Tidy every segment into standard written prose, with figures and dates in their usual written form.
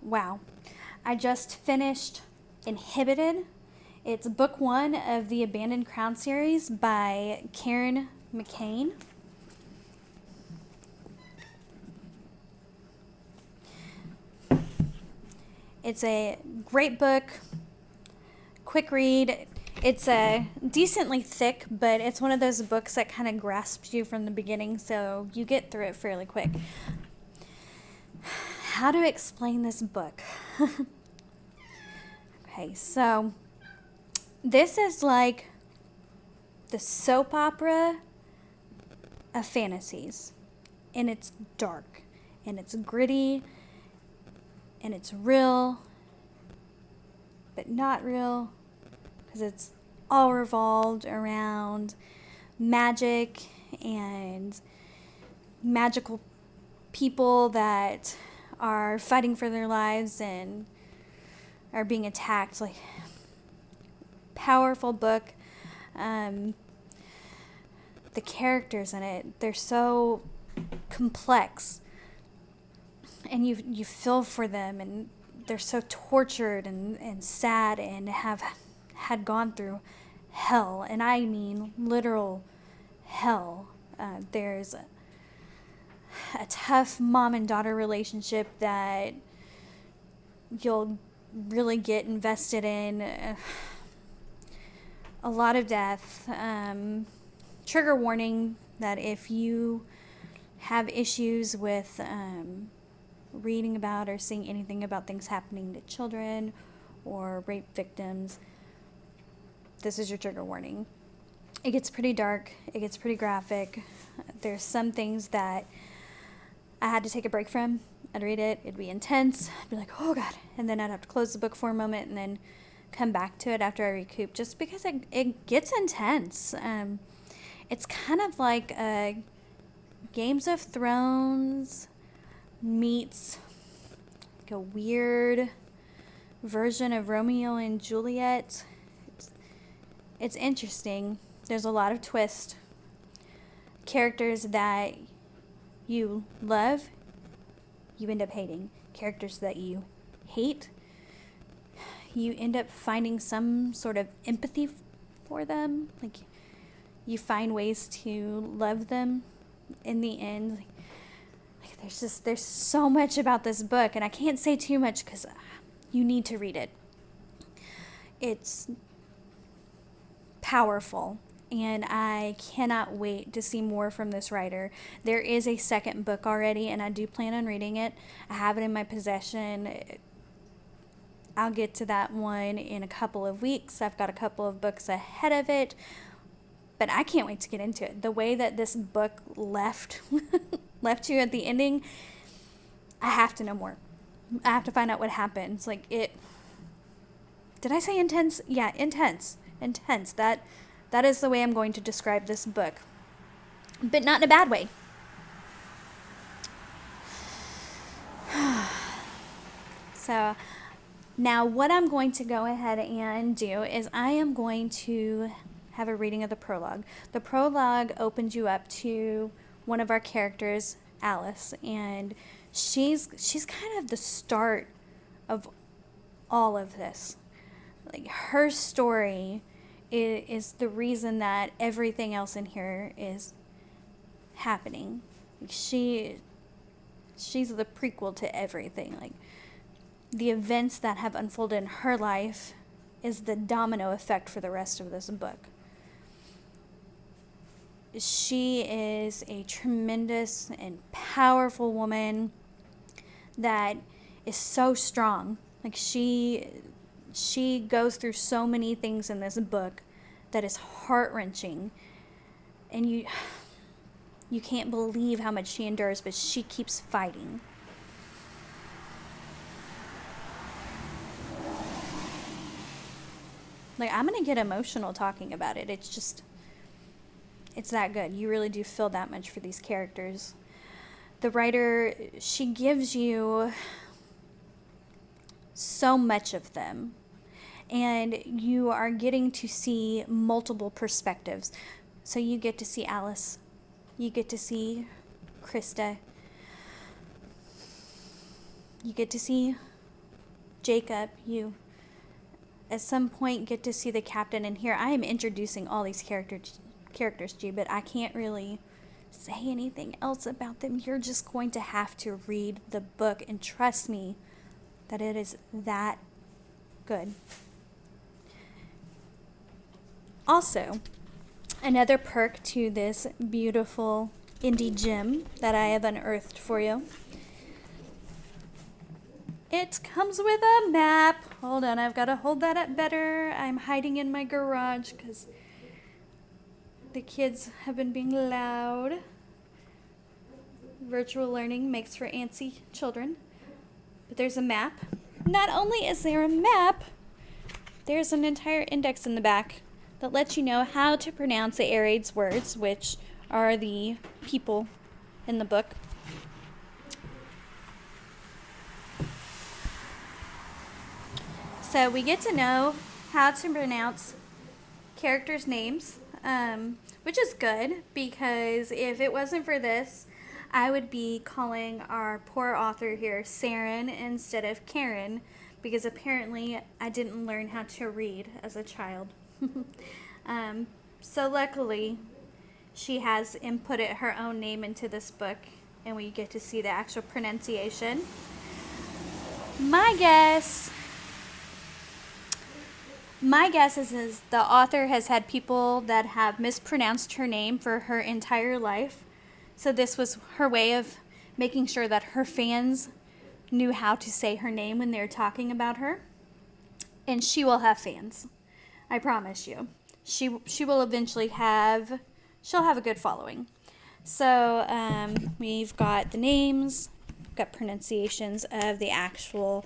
Wow. I just finished Inhibited. It's book 1 of the Abandoned Crown series by Karen McCain. It's a great book, quick read. It's decently thick, but it's one of those books that kind of grasps you from the beginning, so you get through it fairly quick. How to explain this book? Okay, so this is like the soap opera of fantasies, and it's dark, and it's gritty, and it's real, but not real, because it's all revolved around magic and magical people that are fighting for their lives and are being attacked. Like, powerful book. The characters in it, they're so complex, and you feel for them, and they're so tortured and sad and had gone through hell, and I mean literal hell. There's a tough mom and daughter relationship that you'll really get invested in. A lot of death. Trigger warning that if you have issues with reading about or seeing anything about things happening to children or rape victims, this is your trigger warning. It gets pretty dark. It gets pretty graphic. There's some things that I had to take a break from. I'd read it. It'd be intense. I'd be like, oh God. And then I'd have to close the book for a moment and then come back to it after I recoup, just because it gets intense. It's kind of like a Games of Thrones meets like a weird version of Romeo and Juliet. It's interesting. There's a lot of twist. Characters that you love, you end up hating. Characters that you hate, you end up finding some sort of empathy for them. Like, you find ways to love them in the end. Like, there's so much about this book, and I can't say too much because you need to read it. It's powerful, and I cannot wait to see more from this writer. There is a second book already, and I do plan on reading it. I have it in my possession. I'll get to that one in a couple of weeks. I've got a couple of books ahead of it, but I can't wait to get into it. The way that this book left you at the ending, I have to know more. I have to find out what happens. Like, it... Did I say intense? Yeah, intense. Intense. That is the way I'm going to describe this book. But not in a bad way. So, now what I'm going to go ahead and do is I am going to have a reading of the prologue. The prologue opens you up to one of our characters, Alice, and she's kind of the start of all of this. Like, her story is the reason that everything else in here is happening. Like, she's the prequel to everything. Like, the events that have unfolded in her life is the domino effect for the rest of this book. She is a tremendous and powerful woman that is so strong. Like, she goes through so many things in this book that is heart-wrenching, and you can't believe how much she endures, but she keeps fighting. Like, I'm gonna get emotional talking about it. It's that good. You really do feel that much for these characters. The writer, she gives you so much of them, and you are getting to see multiple perspectives. So you get to see Alice, you get to see Christa, you get to see Jacob, you at some point get to see the captain. And here I am introducing all these characters to you, but I can't really say anything else about them. You're just going to have to read the book and trust me that it is that good. Also, another perk to this beautiful indie gem that I have unearthed for you. It comes with a map. Hold on, I've got to hold that up better. I'm hiding in my garage because the kids have been being loud. Virtual learning makes for antsy children. But there's a map. Not only is there a map, there's an entire index in the back that lets you know how to pronounce the Àraid's words, which are the people in the book. So we get to know how to pronounce characters' names, which is good, because if it wasn't for this, I would be calling our poor author here Saren instead of Karen, because apparently I didn't learn how to read as a child. So luckily, she has inputted her own name into this book, and we get to see the actual pronunciation. My guess is the author has had people that have mispronounced her name for her entire life. So this was her way of making sure that her fans knew how to say her name when they're talking about her. And she will have fans. I promise you. She will eventually she'll have a good following. So we've got the names, we've got pronunciations of the actual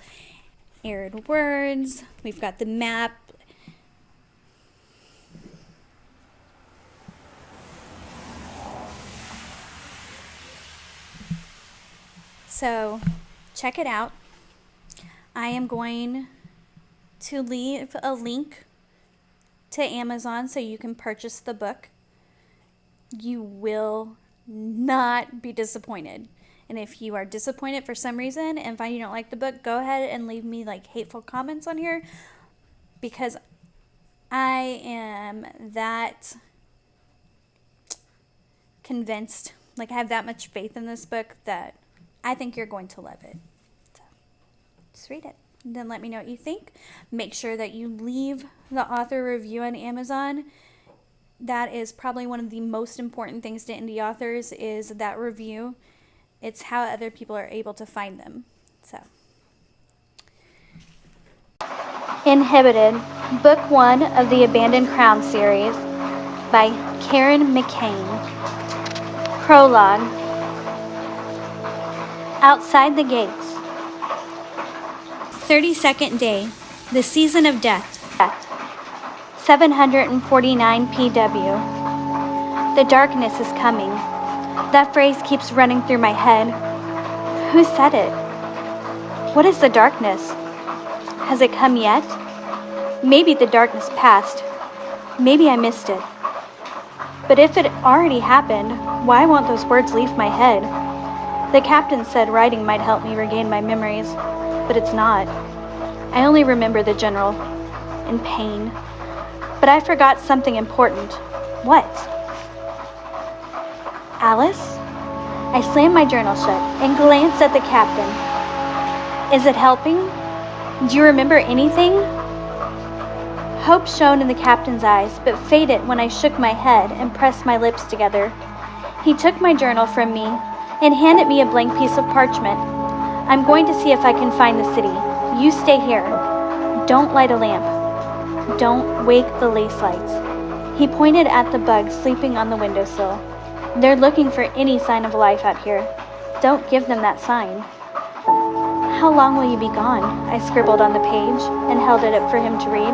Àraid words, we've got the map. So check it out. I am going to leave a link to Amazon so you can purchase the book. You will not be disappointed. And if you are disappointed for some reason and find you don't like the book, go ahead and leave me like hateful comments on here, because I am that convinced, like I have that much faith in this book that I think you're going to love it. So just read it and then let me know what you think. Make sure that you leave the author review on Amazon. That is probably one of the most important things to indie authors, is that review. It's how other people are able to find them. So, Inhibited, Book 1 of the Abandoned Crown series by Karen McCain. Prologue. Outside the gates. 32nd day, the season of death. 749 PW. The darkness is coming. That phrase keeps running through my head. Who said it? What is the darkness? Has it come yet? Maybe the darkness passed. Maybe I missed it. But if it already happened, why won't those words leave my head? The captain said writing might help me regain my memories, but it's not. I only remember the general, in pain. But I forgot something important. What? Alice? I slammed my journal shut and glanced at the captain. Is it helping? Do you remember anything? Hope shone in the captain's eyes, but faded when I shook my head and pressed my lips together. He took my journal from me and handed me a blank piece of parchment. I'm going to see if I can find the city. You stay here. Don't light a lamp. Don't wake the lace lights. He pointed at the bugs sleeping on the windowsill. They're looking for any sign of life out here. Don't give them that sign. How long will you be gone? I scribbled on the page and held it up for him to read.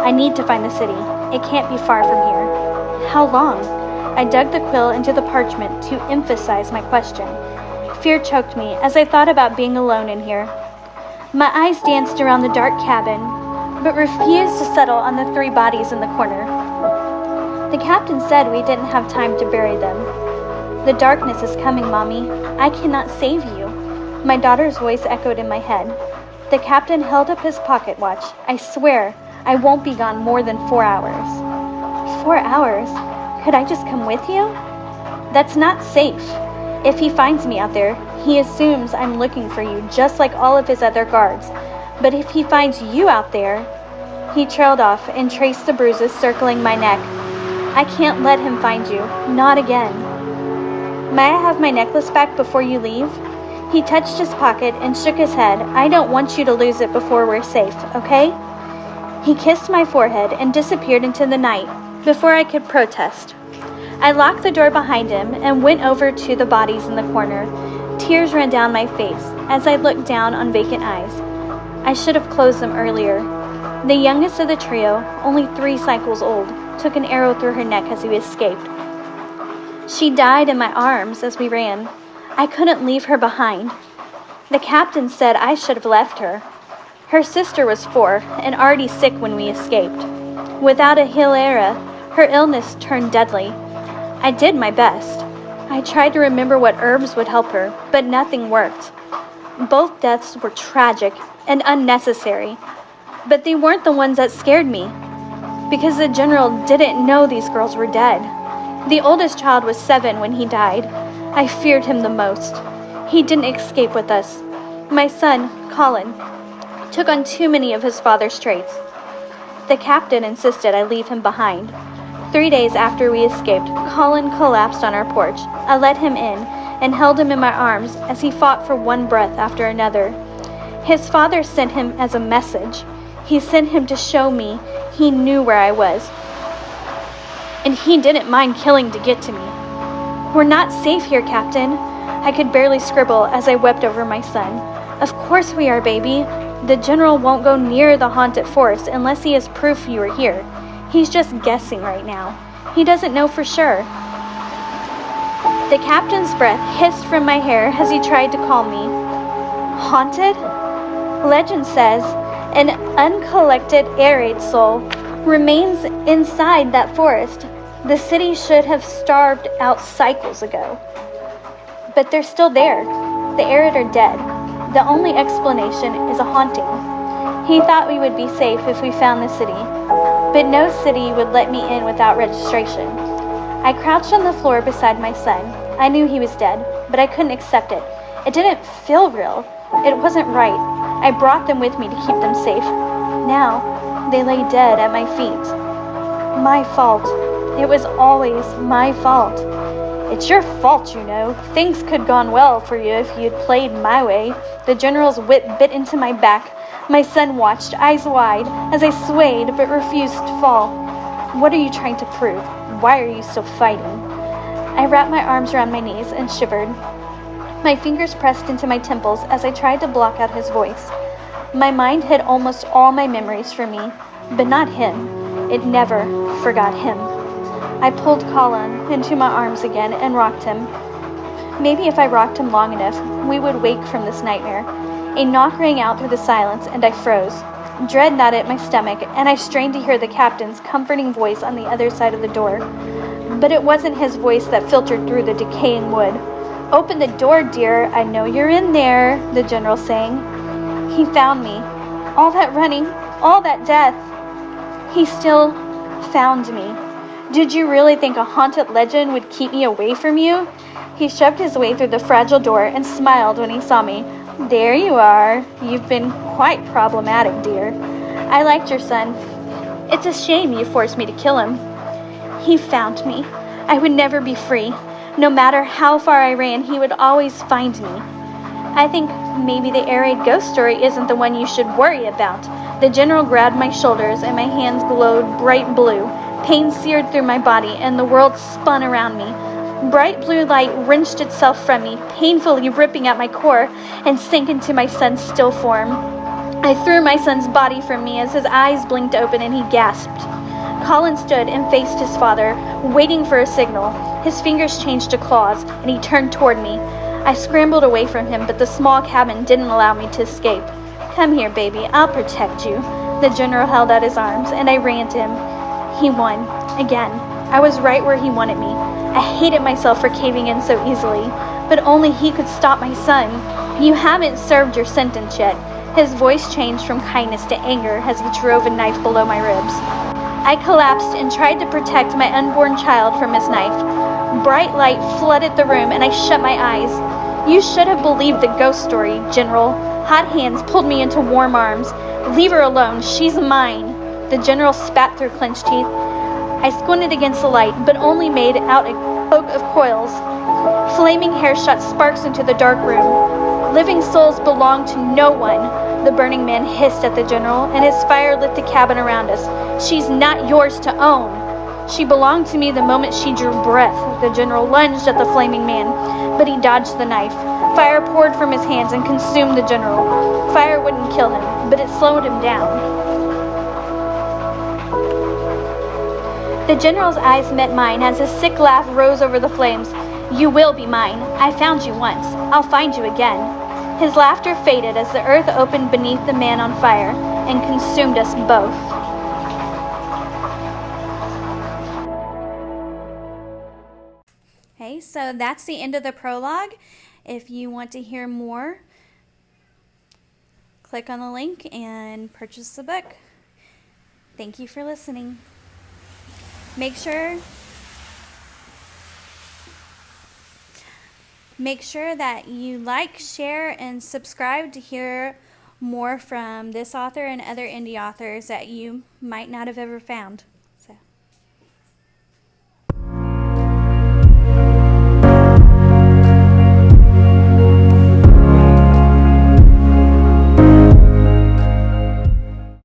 I need to find the city. It can't be far from here. How long? I dug the quill into the parchment to emphasize my question. Fear choked me as I thought about being alone in here. My eyes danced around the dark cabin, but refused to settle on the 3 bodies in the corner. The captain said we didn't have time to bury them. The darkness is coming, Mommy. I cannot save you. My daughter's voice echoed in my head. The captain held up his pocket watch. I swear, I won't be gone more than 4 hours. 4 hours? Could I just come with you? That's not safe. If he finds me out there, he assumes I'm looking for you, just like all of his other guards. But if he finds you out there... He trailed off and traced the bruises circling my neck. I can't let him find you. Not again. May I have my necklace back before you leave? He touched his pocket and shook his head. I don't want you to lose it before we're safe, okay? He kissed my forehead and disappeared into the night before I could protest. I locked the door behind him and went over to the bodies in the corner. Tears ran down my face as I looked down on vacant eyes. I should have closed them earlier. The youngest of the trio, only 3 cycles old, took an arrow through her neck as he escaped. She died in my arms as we ran. I couldn't leave her behind. The captain said I should have left her. Her sister was 4 and already sick when we escaped. Without a hilera, her illness turned deadly. I did my best. I tried to remember what herbs would help her, but nothing worked. Both deaths were tragic and unnecessary. But they weren't the ones that scared me, because the general didn't know these girls were dead. The oldest child was 7 when he died. I feared him the most. He didn't escape with us. My son, Colin, took on too many of his father's traits. The captain insisted I leave him behind. 3 days after we escaped, Colin collapsed on our porch. I let him in and held him in my arms as he fought for one breath after another. His father sent him as a message. He sent him to show me he knew where I was. And he didn't mind killing to get to me. We're not safe here, Captain. I could barely scribble as I wept over my son. Of course we are, baby. The general won't go near the haunted forest unless he has proof you are here. He's just guessing right now. He doesn't know for sure. The captain's breath hissed from my hair as he tried to calm me. Haunted? Legend says an uncollected Àraid soul remains inside that forest. The city should have starved out cycles ago. But they're still there. The Àraid are dead. The only explanation is a haunting. He thought we would be safe if we found the city, but no city would let me in without registration. I crouched on the floor beside my son. I knew he was dead, but I couldn't accept it. It didn't feel real. It wasn't right. I brought them with me to keep them safe. Now, they lay dead at my feet. My fault. It was always my fault. It's your fault, you know. Things could have gone well for you if you'd played my way. The general's whip bit into my back. My son watched, eyes wide, as I swayed but refused to fall. What are you trying to prove? Why are you still fighting? I wrapped my arms around my knees and shivered. My fingers pressed into my temples as I tried to block out his voice. My mind hid almost all my memories from me, but not him. It never forgot him. I pulled Colin into my arms again and rocked him. Maybe if I rocked him long enough, we would wake from this nightmare. A knock rang out through the silence, and I froze. Dread gnawed at my stomach, and I strained to hear the captain's comforting voice on the other side of the door. But it wasn't his voice that filtered through the decaying wood. "Open the door, dear. I know you're in there," the general sang. He found me. All that running, all that death. He still found me. Did you really think a haunted legend would keep me away from you? He shoved his way through the fragile door and smiled when he saw me. There you are. You've been quite problematic, dear. I liked your son. It's a shame you forced me to kill him. He found me. I would never be free. No matter how far I ran, he would always find me. I think maybe the Àraid ghost story isn't the one you should worry about. The general grabbed my shoulders and my hands glowed bright blue. Pain seared through my body and the world spun around me. Bright blue light wrenched itself from me, painfully ripping at my core, and sank into my son's still form. I threw my son's body from me as his eyes blinked open and he gasped. Colin stood and faced his father, waiting for a signal. His fingers changed to claws, and he turned toward me. I scrambled away from him, but the small cabin didn't allow me to escape. "Come here, baby. I'll protect you." The general held out his arms, and I ran to him. He won. Again. I was right where he wanted me. I hated myself for caving in so easily, but only he could stop my son. "You haven't served your sentence yet. His voice changed from kindness to anger as he drove a knife below my ribs. I collapsed and tried to protect my unborn child from his knife. Bright light flooded the room and I shut my eyes. You should have believed the ghost story, General. Hot hands pulled me into warm arms. Leave her alone, she's mine. The General spat through clenched teeth. I squinted against the light, but only made out a cloak of coils. Flaming hair shot sparks into the dark room. Living souls belong to no one, the burning man hissed at the General, and his fire lit the cabin around us. She's not yours to own. She belonged to me the moment she drew breath. The General lunged at the flaming man, but he dodged the knife. Fire poured from his hands and consumed the General. Fire wouldn't kill him, but it slowed him down. The General's eyes met mine as his sick laugh rose over the flames. You will be mine. I found you once. I'll find you again. His laughter faded as the earth opened beneath the man on fire and consumed us both. Okay, so that's the end of the prologue. If you want to hear more, click on the link and purchase the book. Thank you for listening. Make sure that you like, share, and subscribe to hear more from this author and other indie authors that you might not have ever found.